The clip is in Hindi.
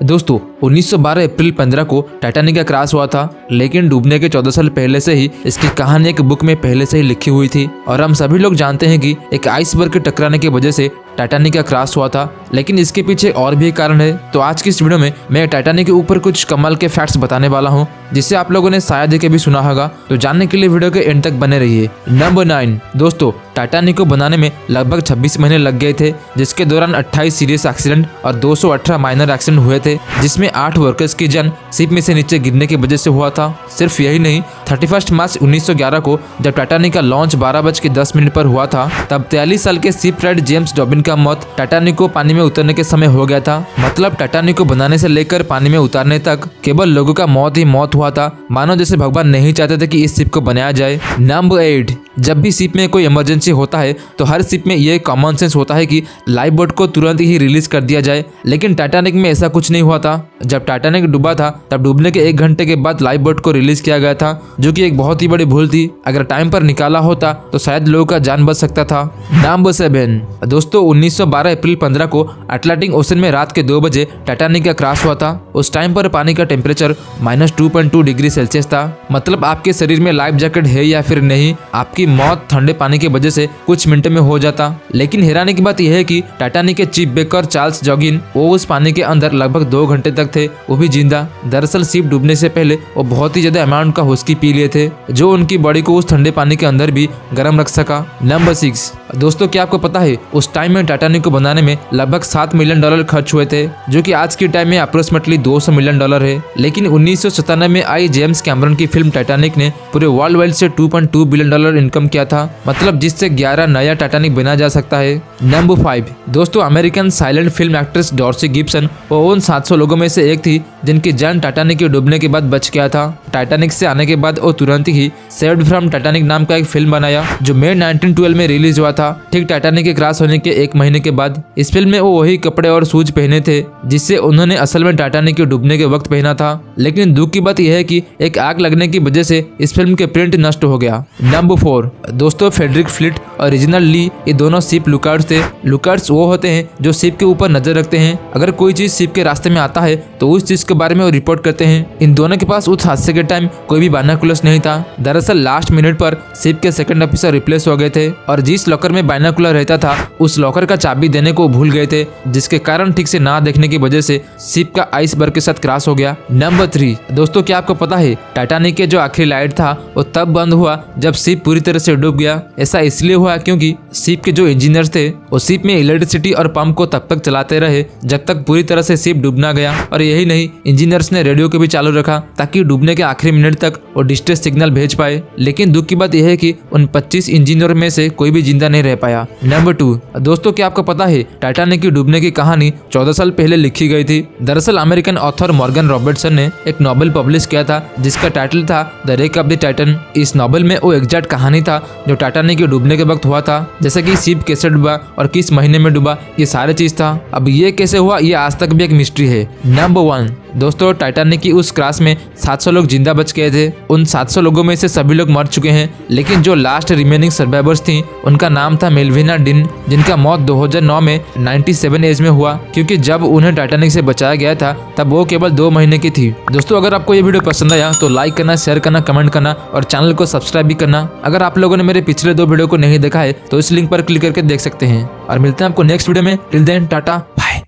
दोस्तों 1912 अप्रैल 15 को टाइटैनिक का क्रैश हुआ था, लेकिन डूबने के 14 साल पहले से ही इसकी कहानी एक बुक में पहले से ही लिखी हुई थी। और हम सभी लोग जानते हैं कि एक आइसबर्ग के टकराने की वजह से टाइटैनिक का क्रैश हुआ था, लेकिन इसके पीछे और भी एक कारण है। तो आज की इस वीडियो में मैं टाइटैनिक के ऊपर कुछ कमाल के फैक्ट्स बताने वाला हूं, जिसे आप लोगों ने शायद ही कभी सुना होगा। तो जानने के लिए वीडियो के एंड तक बने रहिए। नंबर 9 दोस्तों, टाइटैनिक को बनाने में लगभग 26 महीने लग गए थे, जिसके दौरान 28 सीरियस एक्सीडेंट और 218 माइनर एक्सीडेंट हुए थे, जिसमें 8 वर्कर्स की जान शिप में से नीचे गिरने की वजह से हुआ था। सिर्फ यही नहीं, 31 मार्च 1911 को जब टाइटैनिक का लॉन्च 12:10 पर हुआ था, तब 43 साल के शिपराइट जेम्स डॉबिन का मौत टाइटैनिक को पानी में उतरने के समय हो गया था। मतलब टाइटैनिक को बनाने से लेकर पानी में उतारने तक केवल लोगों का मौत ही मौत हुआ था, मानो जैसे भगवान नहीं चाहते थे कि इस शिप को बनाया जाए। नंबर 8 जब भी शिप में कोई इमरजेंसी होता है तो हर शिप में ये कॉमन सेंस होता है कि लाइफ बोट को तुरंत ही रिलीज कर दिया जाए, लेकिन टाइटैनिक में ऐसा कुछ नहीं हुआ था। जब टाइटैनिक डूबा था तब डूबने के 1 घंटे के बाद लाइफ बोट को रिलीज किया गया था, जो कि एक बहुत ही बड़ी भूल थी। अगर टाइम पर निकाला होता तो शायद लोगों का जान बच सकता था। नंबर 7 दोस्तों 1912 अप्रैल 15 को अटलांटिक ओशन में रात के 2 बजे टाइटैनिक का क्रैश हुआ था। उस टाइम पर पानी का टेम्परेचर -2.2 डिग्री सेल्सियस था। मतलब आपके शरीर में लाइफ जैकेट है या फिर नहीं, आपकी मौत ठंडे पानी की वजह से कुछ मिनटों में हो जाता। लेकिन हैरानी की बात यह है कि टाइटैनिक के चीफ बेकर चार्ल्स जॉगिन वो उस पानी के अंदर लगभग 2 घंटे तक थे, वो भी जिंदा। दरअसल शिप डूबने से पहले वो बहुत ही ज्यादा अमाउंट का व्हिस्की पी लिए थे, जो उनकी बॉडी को उस ठंडे पानी के अंदर भी गर्म रख सका। नंबर 6 दोस्तों, क्या आपको पता है उस टाइम में टाइटैनिक को बनाने में लगभग $7 मिलियन खर्च हुए थे, जो कि आज के टाइम में अप्रोक्सीमेटली $200 मिलियन है। लेकिन 1997 में आई जेम्स कैमरन की फिल्म टाइटैनिक ने पूरे वर्ल्ड वाइड से $2.2 बिलियन इनकम किया था, मतलब जिससे 11 नया टाइटैनिक बना जा सकता है। नंबर 5 दोस्तों, American silent film actress Dorothy Gibson वो उन 700 लोगों में से एक थी जिनकी जान टाइटैनिक के डूबने के बाद बच गया था। टाइटैनिक से आने के बाद वो तुरंत ही सेव्ड फ्रॉम टाइटैनिक नाम का एक फिल्म बनाया, जो मई 1912 में रिलीज हुआ था, ठीक टाइटैनिक के क्रैश होने के 1 महीने के बाद। इस फिल्म में वो वही कपड़े और शूज पहने थे जिससे उन्होंने असल में टाइटैनिक के डूबने के वक्त पहना था। लेकिन दुख की बात यह है कि एक आग लगने की वजह से इस फिल्म के प्रिंट नष्ट हो गया। नंबर 4 दोस्तों, फ्रेडरिक फ्लीट और रीजनल ली ये दोनों शिप लुकआउट्स थे। लुकआउट्स वो होते हैं जो शिप के ऊपर नजर रखते हैं। अगर कोई चीज शिप के रास्ते में आता है तो उस चीज के बारे में वो रिपोर्ट करते हैं। इन दोनों के पास उस हादसे के टाइम कोई भी बाइनोकुलर्स नहीं था। दरअसल लास्ट मिनट पर शिप के सेकंड ऑफिसर रिप्लेस हो गए थे, और जिस लॉकर में बाइनोकुलर रहता था उस लॉकर का चाबी देने को भूल गए थे, जिसके कारण ठीक से ना देखने की वजह से शिप का आइसबर्ग के साथ क्रैश हो गया। नंबर 3 दोस्तों, क्या आपको पता है टाइटैनिक के जो आखिरी लाइट था वो तब बंद हुआ जब शिप पूरी तरह से डूब गया। ऐसा इसलिए हुआ क्योंकि शिप के जो इंजीनियर्स थे वो शिप में इलेक्ट्रिसिटी और पंप को तब तक चलाते रहे जब तक पूरी तरह से शिप डूब ना गया। और यही नहीं, इंजीनियर्स ने रेडियो को भी चालू रखा ताकि डूबने के आखिरी मिनट तक वो डिस्ट्रेस सिग्नल भेज पाए। लेकिन दुख की बात यह है कि उन 25 इंजीनियर में से कोई भी जिंदा नहीं रह पाया। नंबर 2 दोस्तों, क्या आपको पता है टाइटैनिक की डूबने की कहानी 14 साल पहले लिखी गई थी। दरअसल अमेरिकन ऑथर मॉर्गन रॉबर्टसन ने एक नॉवेल पब्लिश किया था जिसका टाइटल था the wreck of the Titan. इस नॉवेल में वो एग्जैक्ट कहानी था जो टाइटैनिक के डूबने के वक्त हुआ था, जैसे कि शिप कैसे डूबा और किस महीने में डूबा, ये सारे चीज था। अब ये कैसे हुआ ये आज तक भी एक मिस्ट्री है। नंबर 1 दोस्तों, टाइटैनिक की उस क्रैश में 700 लोग जिंदा बच गए थे। उन 700 लोगों में से सभी लोग मर चुके हैं, लेकिन जो लास्ट रिमेनिंग सर्वाइवर्स थी उनका नाम था मेल्विना डिन, जिनका मौत 2009 में 97 एज में हुआ, क्योंकि जब उन्हें टाइटैनिक से बचाया गया था तब वो केवल 2 महीने की थी। दोस्तों, अगर आपको ये वीडियो पसंद आया तो लाइक करना, शेयर करना, कमेंट करना और चैनल को सब्सक्राइब भी करना। अगर आप लोगों ने मेरे पिछले 2 वीडियो को नहीं देखा है तो इस लिंक पर क्लिक करके देख सकते हैं। और मिलते हैं आपको नेक्स्ट वीडियो में। Till then Tata.